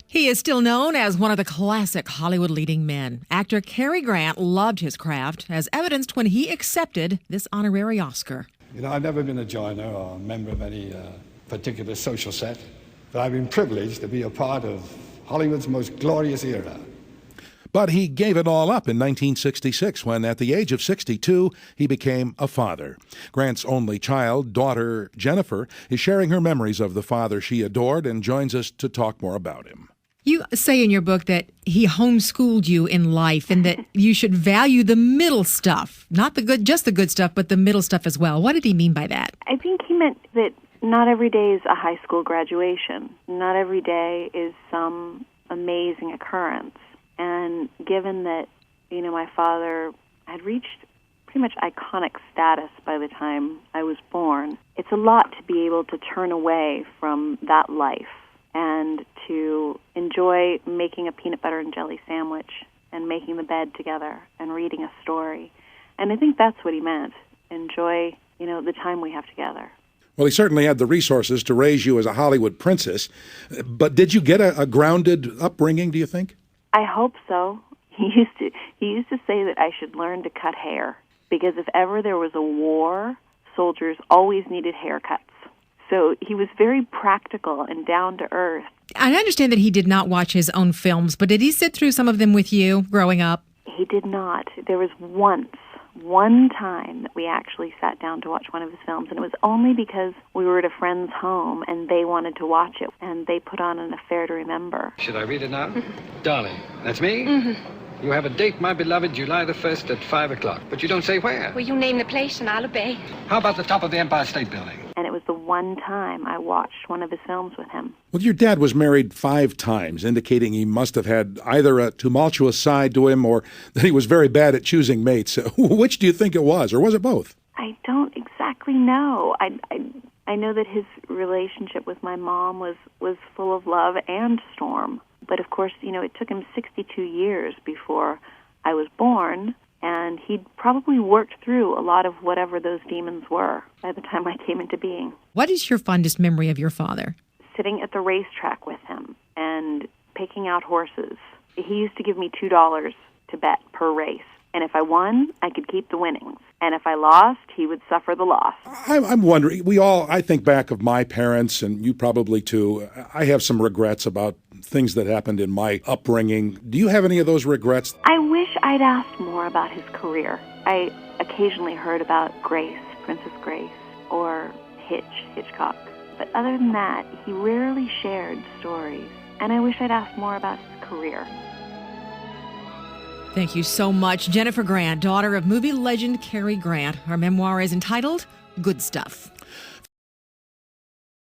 He is still known as one of the classic Hollywood leading men. Actor Cary Grant loved his craft, as evidenced when he accepted this honorary Oscar. I've never been a joiner or a member of any particular social set, but I've been privileged to be a part of Hollywood's most glorious era. But he gave it all up in 1966 when, at the age of 62, he became a father. Grant's only child, daughter Jennifer, is sharing her memories of the father she adored and joins us to talk more about him. You say in your book that he homeschooled you in life and that you should value the middle stuff, not the good, just the good stuff, but the middle stuff as well. What did he mean by that? I think he meant that not every day is a high school graduation. Not every day is some amazing occurrence. And given that, my father had reached pretty much iconic status by the time I was born, it's a lot to be able to turn away from that life and to enjoy making a peanut butter and jelly sandwich and making the bed together and reading a story. And I think that's what he meant. Enjoy, the time we have together. Well, he certainly had the resources to raise you as a Hollywood princess. But did you get a grounded upbringing, do you think? I hope so. He used to say that I should learn to cut hair, because if ever there was a war, soldiers always needed haircuts. So he was very practical and down to earth. I understand that he did not watch his own films, but did he sit through some of them with you growing up? He did not. There was one time that we actually sat down to watch one of his films, and it was only because we were at a friend's home and they wanted to watch it, and they put on An Affair to Remember. Should I read it now? Darling, that's me? Mm-hmm. You have a date, my beloved, July the 1st at 5 o'clock, but you don't say where. Well, you name the place and I'll obey. How about the top of the Empire State Building? And it was the one time I watched one of his films with him. Well, your dad was married 5 times, indicating he must have had either a tumultuous side to him or that he was very bad at choosing mates. Which do you think it was, or was it both? I don't exactly know. I know that his relationship with my mom was full of love and storm. But of course, it took him 62 years before I was born, and he'd probably worked through a lot of whatever those demons were by the time I came into being. What is your fondest memory of your father? Sitting at the racetrack with him and picking out horses. He used to give me $2 to bet per race. And if I won, I could keep the winnings. And if I lost, he would suffer the loss. I'm wondering, I think back of my parents, and you probably too. I have some regrets about things that happened in my upbringing. Do you have any of those regrets? I wish I'd asked more about his career. I occasionally heard about Grace, Princess Grace, or Hitchcock. But other than that, he rarely shared stories. And I wish I'd asked more about his career. Thank you so much, Jennifer Grant, daughter of movie legend Cary Grant. Her memoir is entitled Good Stuff.